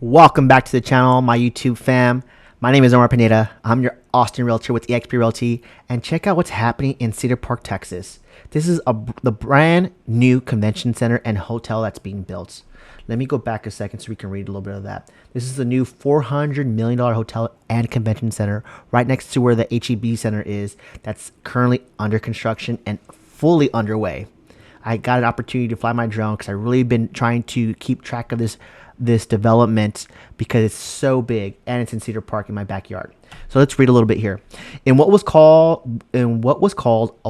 Welcome back to the channel, my YouTube fam. My name is Omar Pineda. I'm your Austin realtor with eXp Realty, and check out what's happening in Cedar Park, Texas. This is the brand new convention center and hotel that's being built. Let me go back a second so we can read a little bit of that. This is the new $400 million hotel and convention center right next to where the HEB Center is, that's currently under construction and fully underway. I got an opportunity to fly my drone because I've really been trying to keep track of this development because it's so big and it's in Cedar Park in my backyard. So let's read a little bit here. In what was called a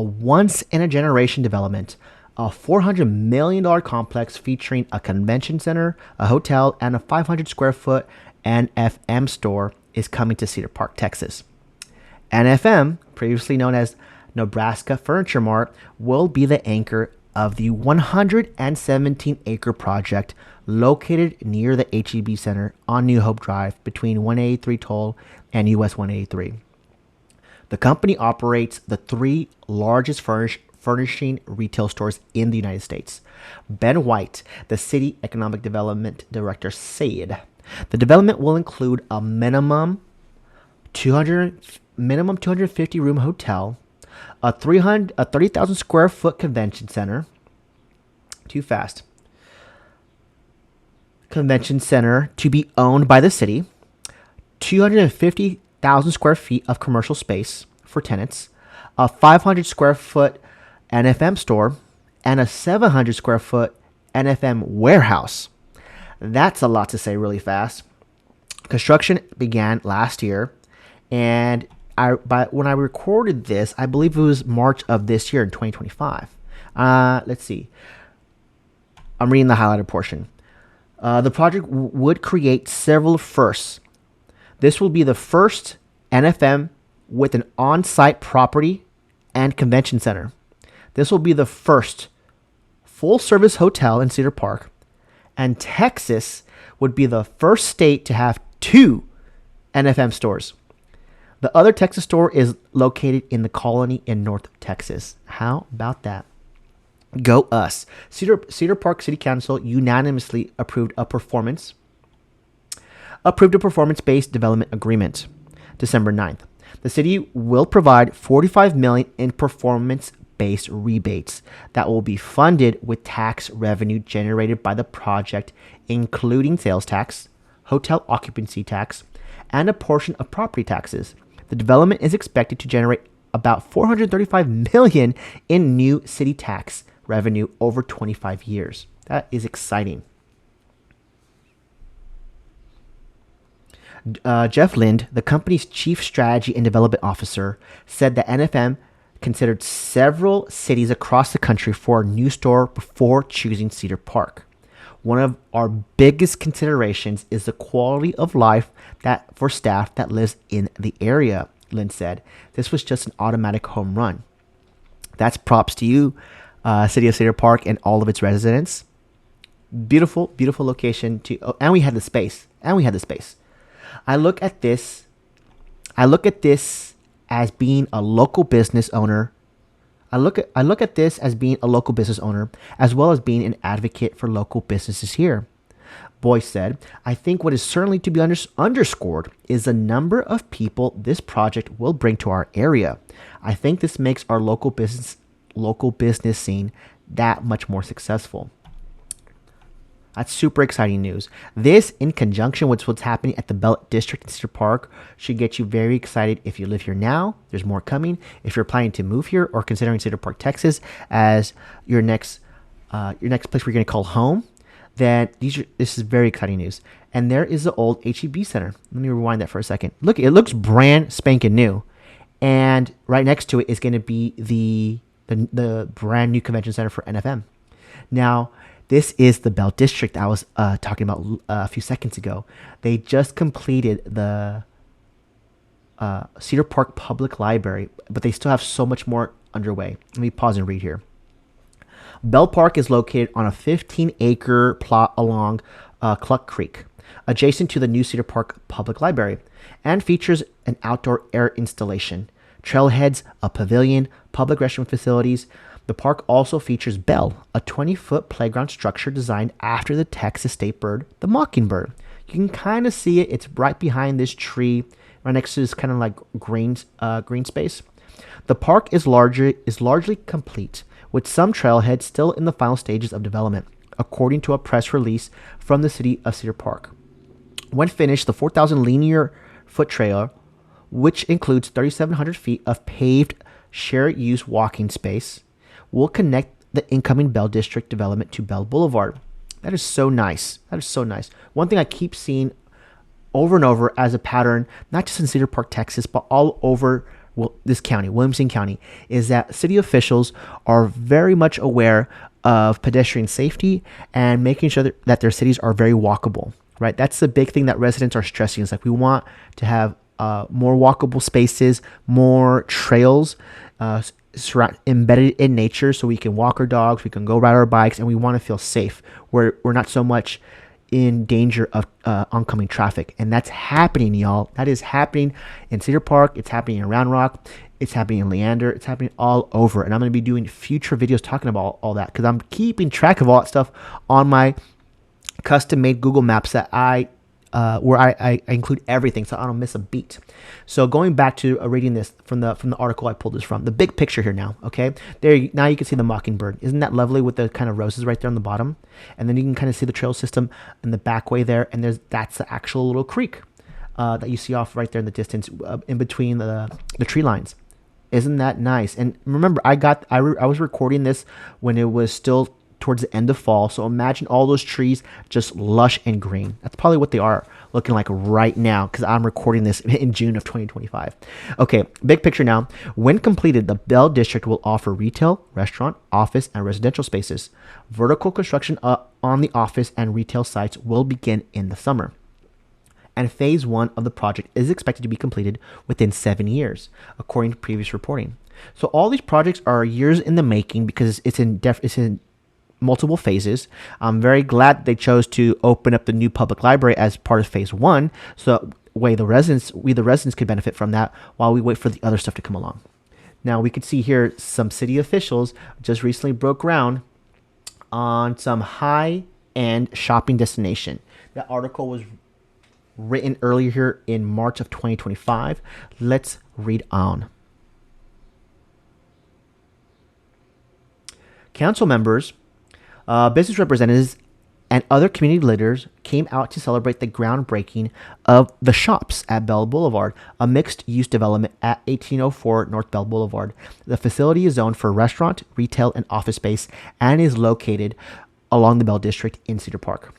once in a generation development, a $400 million complex featuring a convention center, a hotel, and a 500 square foot NFM store is coming to Cedar Park, Texas. NFM, previously known as Nebraska Furniture Mart, will be the anchor of the 117-acre project located near the HEB Center on New Hope Drive between 183 Toll and US 183. The company operates the three largest furnishing retail stores in the United States. Ben White, the City Economic Development Director, said the development will include a minimum 250 room hotel, a 30,000 square foot convention center. Too fast. Convention center to be owned by the city, 250,000 square feet of commercial space for tenants, a 500 square foot NFM store, and a 700 square foot NFM warehouse. That's a lot to say really fast. Construction began last year, and when I recorded this, I believe it was March of this year in 2025. Let's see. I'm reading the highlighted portion. The project would create several firsts. This will be the first NFM with an on-site property and convention center. This will be the first full-service hotel in Cedar Park, and Texas would be the first state to have two NFM stores. The other Texas store is located in the Colony in North Texas. How about that? Go us. Cedar Park City Council unanimously approved a performance-based development agreement December 9th. The city will provide $45 million in performance-based rebates that will be funded with tax revenue generated by the project, including sales tax, hotel occupancy tax, and a portion of property taxes. The development is expected to generate about $435 million in new city tax revenue over 25 years. That is exciting. Jeff Lind, the company's chief strategy and development officer, said that NFM considered several cities across the country for a new store before choosing Cedar Park. One of our biggest considerations is the quality of life for staff that lives in the area, Lind said. This was just an automatic home run. That's props to you, City of Cedar Park and all of its residents. Beautiful, beautiful location and we had the space. I look at this as being a local business owner. I look at this as being a local business owner, as well as being an advocate for local businesses here. Boyce said, I think what is certainly to be underscored is the number of people this project will bring to our area. I think this makes our local business scene that much more successful. That's super exciting news. This, in conjunction with what's happening at the Belt District in Cedar Park, should get you very excited if you live here now. There's more coming. If you're planning to move here or considering Cedar Park, Texas as your next place where you're going to call home, then this is very exciting news. And there is the old HEB Center. Let me rewind that for a second. Look, it looks brand spanking new. And right next to it is going to be the brand new convention center for NFM. Now, this is the Bell District I was talking about a few seconds ago. They just completed the Cedar Park Public Library, but they still have so much more underway. Let me pause and read here. Bell Park is located on a 15-acre plot along Cluck Creek, adjacent to the new Cedar Park Public Library, and features an outdoor air installation, trailheads, a pavilion, public restroom facilities, The park also features Belle, a 20-foot playground structure designed after the Texas state bird, the mockingbird. You can kind of see it. It's right behind this tree, right next to this kind of like green space. The park is largely complete, with some trailheads still in the final stages of development, according to a press release from the city of Cedar Park. When finished, the 4,000 linear foot trail, which includes 3,700 feet of paved shared use walking space, will connect the incoming Bell District development to Bell Boulevard. That is so nice. That is so nice. One thing I keep seeing over and over as a pattern, not just in Cedar Park, Texas, but all over this county, Williamson County, is that city officials are very much aware of pedestrian safety and making sure that their cities are very walkable, right? That's the big thing that residents are stressing. Is like we want to have more walkable spaces, more trails embedded in nature, so we can walk our dogs, we can go ride our bikes, and we want to feel safe. We're not so much in danger of oncoming traffic. And that's happening, y'all. That is happening in Cedar Park. It's happening in Round Rock. It's happening in Leander. It's happening all over. And I'm going to be doing future videos talking about all that, because I'm keeping track of all that stuff on my custom-made Google Maps that where I include everything, so I don't miss a beat. So going back to reading this from the article I pulled this from, the big picture here now, okay? Now you can see the mockingbird. Isn't that lovely with the kind of roses right there on the bottom? And then you can kind of see the trail system in the back way there, and that's the actual little creek that you see off right there in the distance, in between the tree lines. Isn't that nice? And remember, I was recording this when it was still towards the end of fall. So imagine all those trees just lush and green. That's probably what they are looking like right now, because I'm recording this in June of 2025. Okay, big picture now. When completed, the Bell District will offer retail, restaurant, office, and residential spaces. Vertical construction on the office and retail sites will begin in the summer. And phase 1 of the project is expected to be completed within 7 years, according to previous reporting. So all these projects are years in the making, because it's in multiple phases. I'm very glad they chose to open up the new public library as part of phase 1, so we the residents could benefit from that while we wait for the other stuff to come along. Now we can see here some city officials just recently broke ground on some high-end shopping destination. That article was written earlier here in March of 2025. Let's read on. Council members, business representatives, and other community leaders came out to celebrate the groundbreaking of the Shops at Bell Boulevard, a mixed-use development at 1804 North Bell Boulevard. The facility is zoned for restaurant, retail, and office space, and is located along the Bell District in Cedar Park.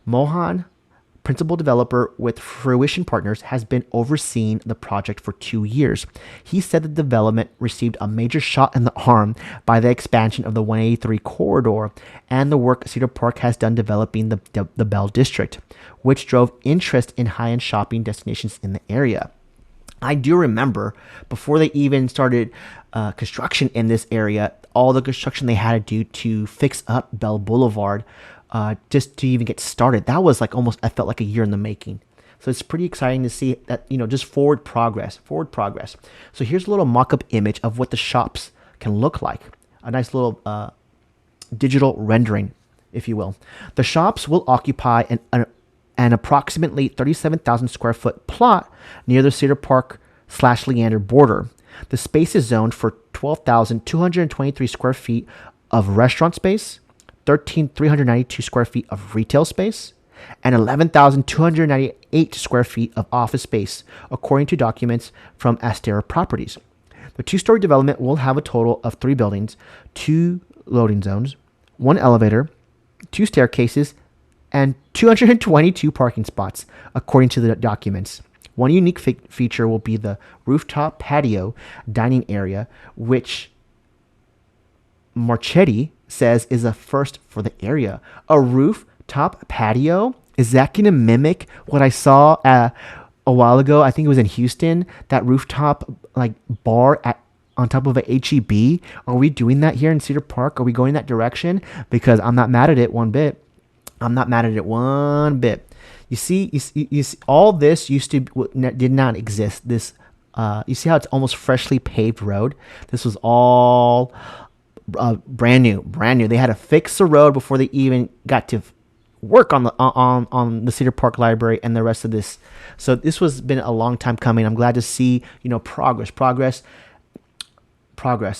Mohan, principal developer with Fruition Partners, has been overseeing the project for 2 years. He said the development received a major shot in the arm by the expansion of the 183 corridor and the work Cedar Park has done developing the Bell District, which drove interest in high-end shopping destinations in the area. I do remember before they even started construction in this area, all the construction they had to do to fix up Bell Boulevard just to even get started. That was like almost, I felt like a year in the making. So it's pretty exciting to see that, just forward progress. So here's a little mock-up image of what the shops can look like. A nice little digital rendering, if you will. The shops will occupy an approximately 37,000 square foot plot near the Cedar Park / Leander border. The space is zoned for 12,223 square feet of restaurant space, 13,392 square feet of retail space, and 11,298 square feet of office space, according to documents from Astera Properties. The two-story development will have a total of 3 buildings, 2 loading zones, 1 elevator, 2 staircases, and 222 parking spots, according to the documents. One unique feature will be the rooftop patio dining area, which Marchetti says is a first for the area. A rooftop patio? Is that going to mimic what I saw a while ago? I think it was in Houston, that rooftop bar on top of a HEB. Are we doing that here in Cedar Park? Are we going that direction? Because I'm not mad at it one bit. You see, all this did not exist. This, you see how it's almost freshly paved road? This was all brand new. They had to fix the road before they even got to work on the Cedar Park Library and the rest of this. So this was been a long time coming. I'm glad to see, progress.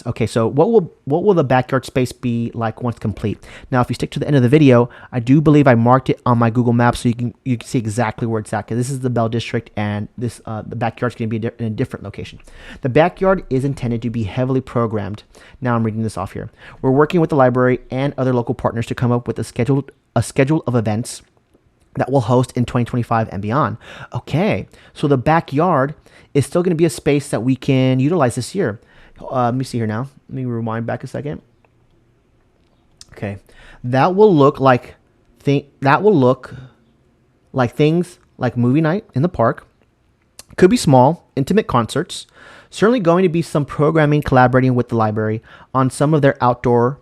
Okay, so what will the backyard space be like once complete? Now, if you stick to the end of the video, I do believe I marked it on my Google Maps so you can see exactly where it's at. Because this is the Bell District, and this the backyard's going to be in a different location. The backyard is intended to be heavily programmed. Now I'm reading this off here. We're working with the library and other local partners to come up with a schedule of events that will host in 2025 and beyond. Okay, so the backyard is still going to be a space that we can utilize this year. Let me see here now. Let me rewind back a second. Okay, that will look like things like movie night in the park. Could be small, intimate concerts. Certainly going to be some programming collaborating with the library on some of their outdoor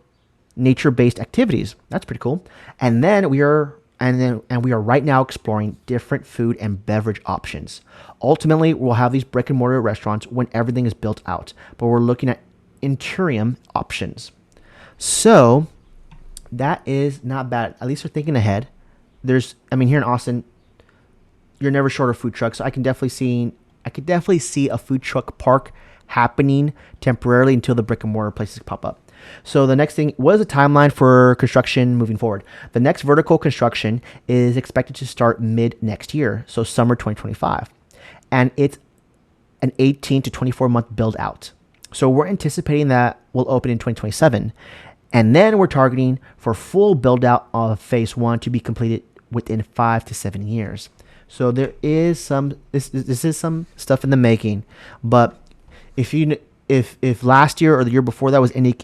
nature-based activities. That's pretty cool. And then we are right now exploring different food and beverage options. Ultimately, we'll have these brick and mortar restaurants when everything is built out, but we're looking at interim options. So that is not bad. At least we're thinking ahead. Here in Austin, you're never short of food trucks. So I could definitely see a food truck park happening temporarily until the brick and mortar places pop up. So the next thing, what is the timeline for construction moving forward? The next vertical construction is expected to start mid next year, so summer 2025. And it's an 18 to 24 month build out. So we're anticipating that will open in 2027. And then we're targeting for full build out of phase 1 to be completed within 5 to 7 years. So there is this is some stuff in the making. But if last year or the year before that was any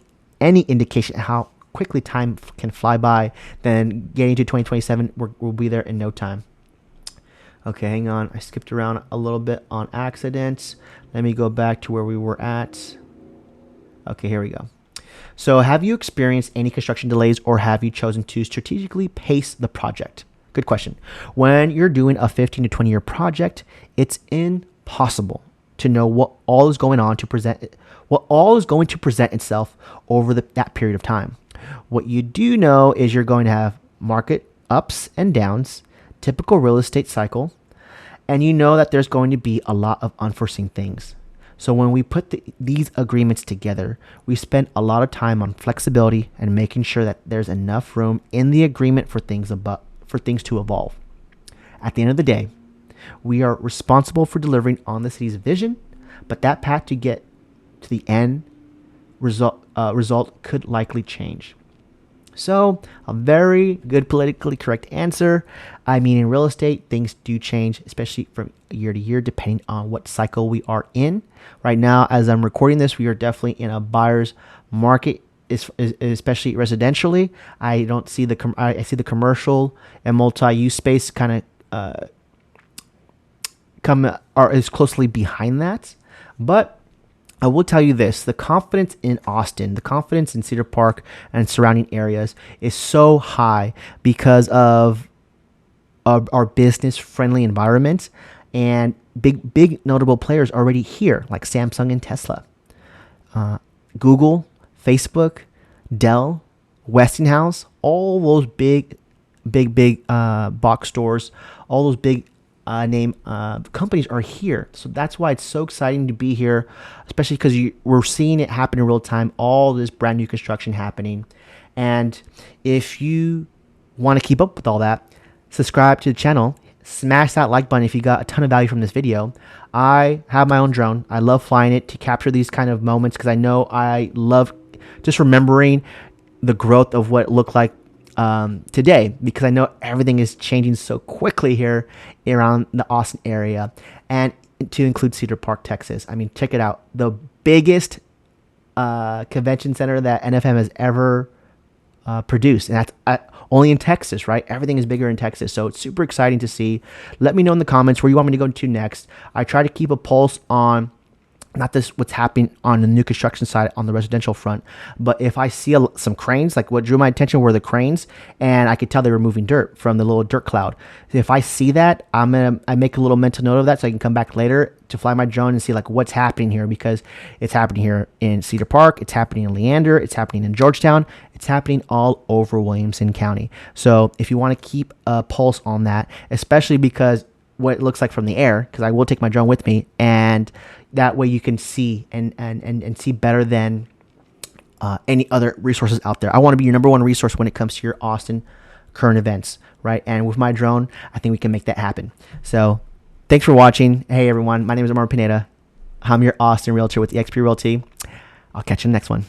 indication how quickly time can fly by, then getting to 2027, we'll be there in no time. Okay, hang on. I skipped around a little bit on accident. Let me go back to where we were at. Okay, here we go. So have you experienced any construction delays, or have you chosen to strategically pace the project? Good question. When you're doing a 15 to 20 year project, it's impossible to know what all is going to present itself over that period of time. What you do know is you're going to have market ups and downs, typical real estate cycle, and you know that there's going to be a lot of unforeseen things. So when we put these agreements together, we spend a lot of time on flexibility and making sure that there's enough room in the agreement for things to evolve. At the end of the day, we are responsible for delivering on the city's vision, but that path to get to the end result could likely change. So a very good politically correct answer. I mean, in real estate, things do change, especially from year to year, depending on what cycle we are in. Right now, as I'm recording this, we are definitely in a buyer's market, especially residentially. I see the commercial and multi-use space kind of is closely behind that. But I will tell you this, the confidence in Austin, the confidence in Cedar Park and surrounding areas is so high because of our business-friendly environment, and big notable players already here, like Samsung and Tesla, Google, Facebook, Dell, Westinghouse, all those big box stores, all those big name companies are here. So that's why it's so exciting to be here, especially because we're seeing it happen in real time, all this brand new construction happening. And if you want to keep up with all that, subscribe to the channel, smash that like button if you got a ton of value from this video. I have my own drone. I love flying it to capture these kind of moments because I know I love just remembering the growth of what it looked like today, because I know everything is changing so quickly here around the Austin area, and to include Cedar Park, Texas. I mean, check it out. The biggest convention center that NFM has ever produced, and that's only in Texas, right? Everything is bigger in Texas, so it's super exciting to see. Let me know in the comments where you want me to go to next. I try to keep a pulse on not this what's happening on the new construction side on the residential front, but if I see some cranes, like what drew my attention were the cranes, and I could tell they were moving dirt from the little dirt cloud. If I see that, I make a little mental note of that so I can come back later to fly my drone and see like what's happening here, because it's happening here in Cedar Park, it's happening in Leander, it's happening in Georgetown, it's happening all over Williamson County. So if you want to keep a pulse on that, especially because what it looks like from the air, because I will take my drone with me, and that way you can see and see better than any other resources out there. I want to be your number one resource when it comes to your Austin current events, right? And with my drone, I think we can make that happen. So thanks for watching. Hey everyone, my name is Omar Pineda. I'm your Austin realtor with eXp Realty. I'll catch you in the next one.